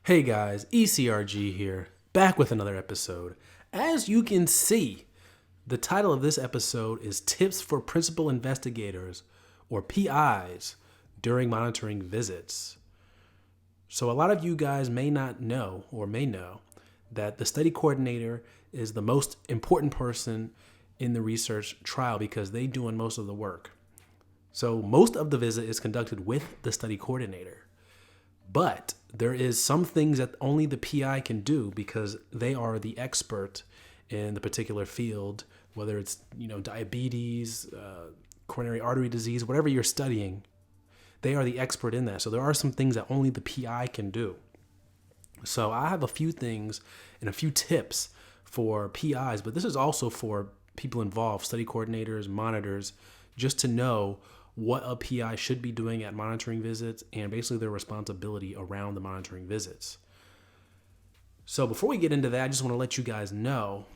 Hey guys, ECRG here, back with another episode. As you can see, the title of this episode is Tips for Principal Investigators, or PIs, during monitoring visits. So a lot of you guys may not know, or may know, that the study coordinator is the most important person in the research trial because they're doing most of the work. So most of the visit is conducted with the study coordinator. But there is some things that only the PI can do because they are the expert in the particular field, whether it's diabetes, coronary artery disease, whatever you're studying, they are the expert in that. So there are some things that only the PI can do. So I have a few things and a few tips for PIs, but this is also for people involved, study coordinators, monitors, just to know what a PI should be doing at monitoring visits and basically their responsibility around the monitoring visits. So before we get into that, I just want to let you guys know,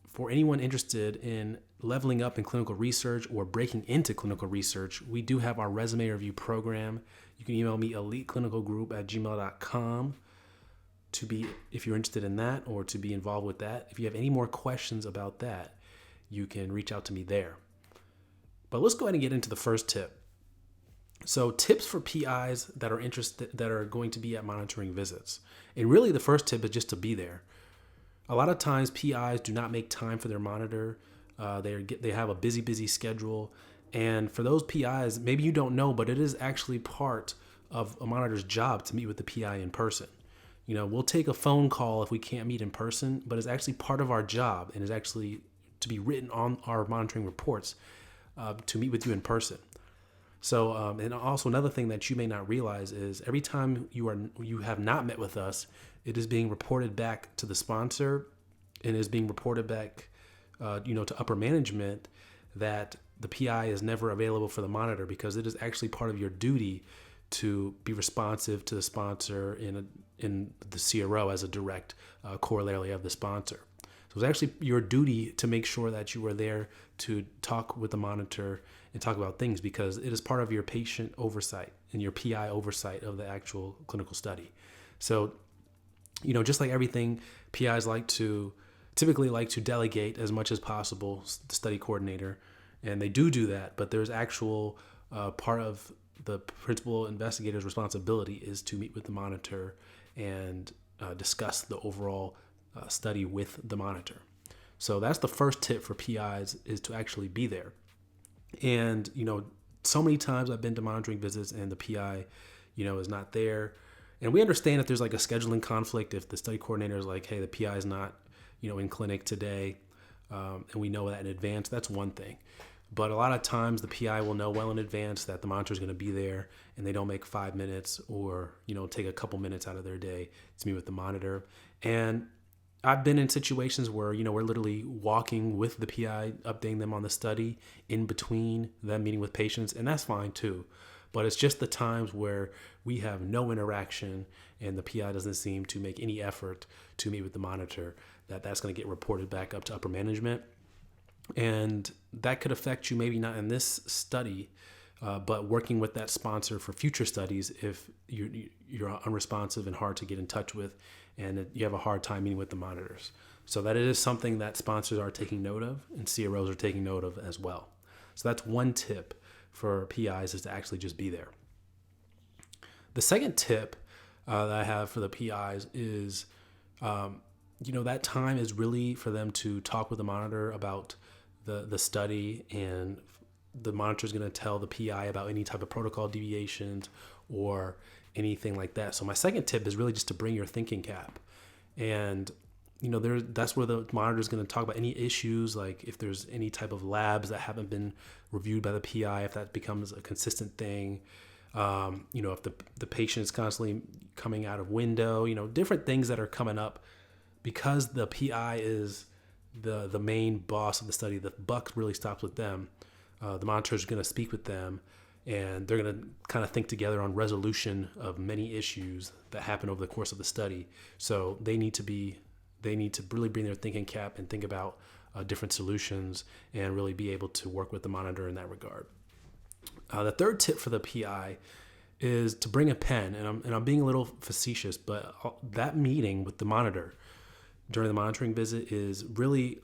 for anyone interested in leveling up in clinical research or breaking into clinical research, we do have our resume review program. You can email me eliteclinicalgroup@gmail.com to be, if you're interested in that or to be involved with that. If you have any more questions about that, you can reach out to me there. But let's go ahead and get into the first tip. So tips for PIs that are going to be at monitoring visits. And really the first tip is just to be there. A lot of times PIs do not make time for their monitor. They have a busy schedule. And for those PIs, maybe you don't know, but it is actually part of a monitor's job to meet with the PI in person. We'll take a phone call if we can't meet in person, but it's actually part of our job and is actually to be written on our monitoring reports to meet with you in person. So, and also another thing that you may not realize is every time you have not met with us, it is being reported back to the sponsor and is being reported back, to upper management that the PI is never available for the monitor because it is actually part of your duty to be responsive to the sponsor in the CRO as a direct corollary of the sponsor. So it's actually your duty to make sure that you are there to talk with the monitor and talk about things because it is part of your patient oversight and your PI oversight of the actual clinical study. So, just like everything, PIs typically like to delegate as much as possible, the study coordinator, and they do that, but there's actual part of the principal investigator's responsibility is to meet with the monitor and discuss the overall study with the monitor. So that's the first tip for PIs, is to actually be there. And, so many times I've been to monitoring visits and the PI, is not there. And we understand if there's like a scheduling conflict, if the study coordinator is like, hey, the PI is not, in clinic today, and we know that in advance, that's one thing. But a lot of times the PI will know well in advance that the monitor is going to be there and they don't make 5 minutes or, take a couple minutes out of their day to meet with the monitor. And I've been in situations where, we're literally walking with the PI, updating them on the study in between them meeting with patients, and that's fine too. But it's just the times where we have no interaction and the PI doesn't seem to make any effort to meet with the monitor, that's going to get reported back up to upper management. And that could affect you, maybe not in this study, but working with that sponsor for future studies if you're unresponsive and hard to get in touch with and you have a hard time meeting with the monitors. So that it is something that sponsors are taking note of and CROs are taking note of as well. So that's one tip for PIs, is to actually just be there. The second tip that I have for the PIs is, that time is really for them to talk with the monitor about the study, and the monitor is going to tell the PI about any type of protocol deviations or anything like that. So my second tip is really just to bring your thinking cap. And, that's where the monitor is going to talk about any issues, like if there's any type of labs that haven't been reviewed by the PI, if that becomes a consistent thing, if the patient is constantly coming out of window, different things that are coming up. Because the PI is the main boss of the study, the buck really stops with them. The monitor is going to speak with them, and they're going to kind of think together on resolution of many issues that happen over the course of the study. So they need to really bring their thinking cap and think about different solutions and really be able to work with the monitor in that regard. The third tip for the PI is to bring a pen, and I'm being a little facetious, but that meeting with the monitor during the monitoring visit is really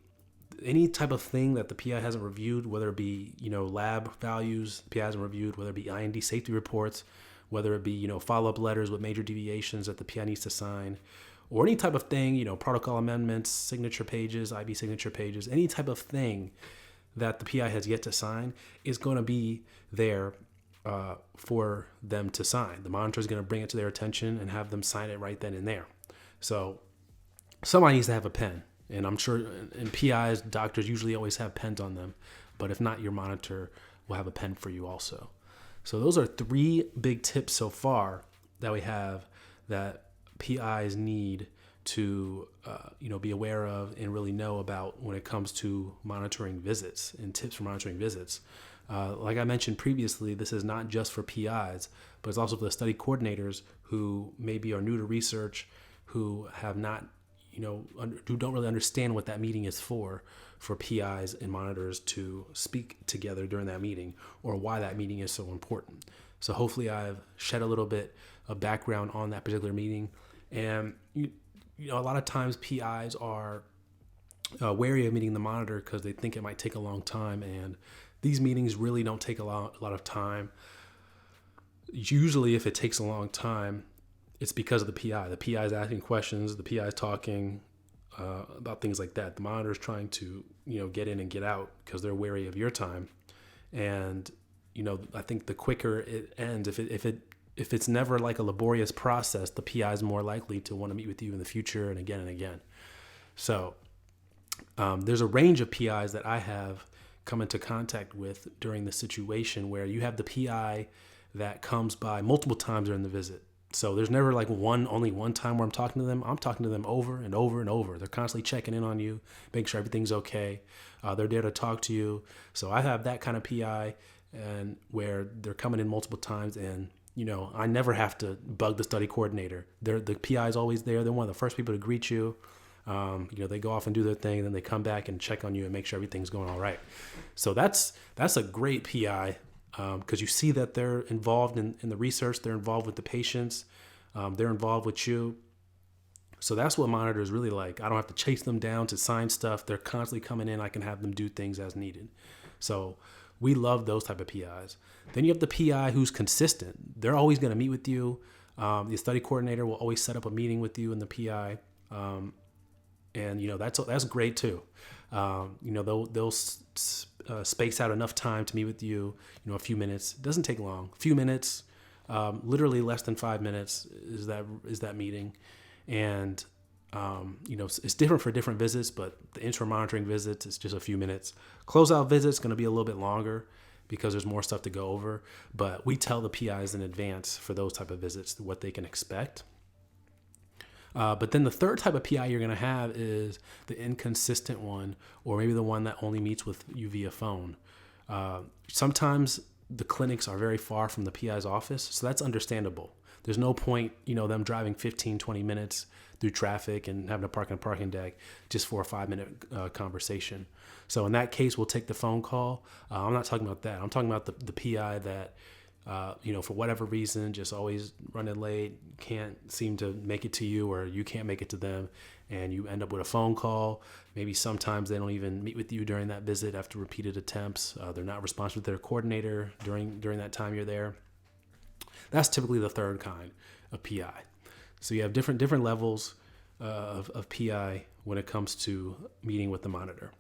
any type of thing that the PI hasn't reviewed, whether it be, lab values the PI hasn't reviewed, whether it be IND safety reports, whether it be, follow-up letters with major deviations that the PI needs to sign, or any type of thing, protocol amendments, signature pages, IB signature pages, any type of thing that the PI has yet to sign is going to be there for them to sign. The monitor is going to bring it to their attention and have them sign it right then and there. So somebody needs to have a pen. And I'm sure in PIs, doctors usually always have pens on them. But if not, your monitor will have a pen for you also. So those are 3 big tips so far that we have that PIs need to be aware of and really know about when it comes to monitoring visits and tips for monitoring visits. Like I mentioned previously, this is not just for PIs, but it's also for the study coordinators who maybe are new to research, who have not, who don't really understand what that meeting is for PIs and monitors to speak together during that meeting, or why that meeting is so important. So hopefully I've shed a little bit of background on that particular meeting. And a lot of times PIs are wary of meeting the monitor because they think it might take a long time, and these meetings really don't take a lot of time. Usually if it takes a long time, it's because of the PI. The PI is asking questions, the PI is talking about things like that. The monitor is trying to, get in and get out because they're wary of your time. And, I think the quicker it ends, if it's never like a laborious process, the PI is more likely to want to meet with you in the future and again and again. So there's a range of PIs that I have come into contact with during the situation where you have the PI that comes by multiple times during the visit. So there's never like only one time where I'm talking to them. I'm talking to them over and over and over. They're constantly checking in on you, making sure everything's okay. They're there to talk to you. So I have that kind of PI, and where they're coming in multiple times, and I never have to bug the study coordinator. The PI is always there. They're one of the first people to greet you. They go off and do their thing, and then they come back and check on you and make sure everything's going all right. So that's a great PI. Because you see that they're involved in the research, they're involved with the patients, they're involved with you. So that's what monitor is really like. I don't have to chase them down to sign stuff. They're constantly coming in. I can have them do things as needed. So we love those type of PIs. Then you have the PI who's consistent. They're always going to meet with you. The study coordinator will always set up a meeting with you and the PI. And that's great too. They'll space out enough time to meet with you, a few minutes. It doesn't take long. A few minutes, literally less than 5 minutes is that meeting. And, it's different for different visits, but the interim monitoring visits, it's just a few minutes. Closeout visits going to be a little bit longer because there's more stuff to go over. But we tell the PIs in advance for those type of visits what they can expect. But then the third type of PI you're going to have is the inconsistent one, or maybe the one that only meets with you via phone. Sometimes the clinics are very far from the PI's office, so that's understandable. There's no point, them driving 15, 20 minutes through traffic and having to park in a parking deck just for a 5-minute conversation. So in that case, we'll take the phone call. I'm not talking about that. I'm talking about the PI that for whatever reason, just always running late, can't seem to make it to you, or you can't make it to them, and you end up with a phone call. Maybe sometimes they don't even meet with you during that visit after repeated attempts. They're not responsive to their coordinator during that time you're there. That's typically the third kind of PI. So you have different levels of PI when it comes to meeting with the monitor.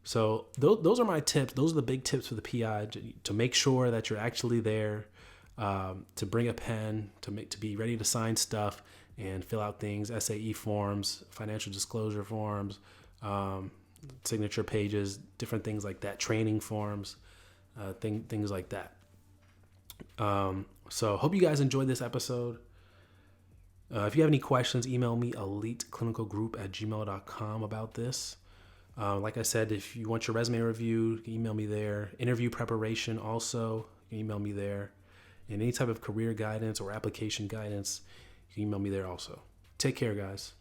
So those are my tips. Those are the big tips for the PI to make sure that you're actually there, to bring a pen, to be ready to sign stuff and fill out things, SAE forms, financial disclosure forms, signature pages, different things like that, training forms, things like that. So hope you guys enjoyed this episode. If you have any questions, email me eliteclinicalgroup@gmail.com about this. Like I said, if you want your resume reviewed, email me there. Interview preparation also, email me there. And any type of career guidance or application guidance, you can email me there also. Take care, guys.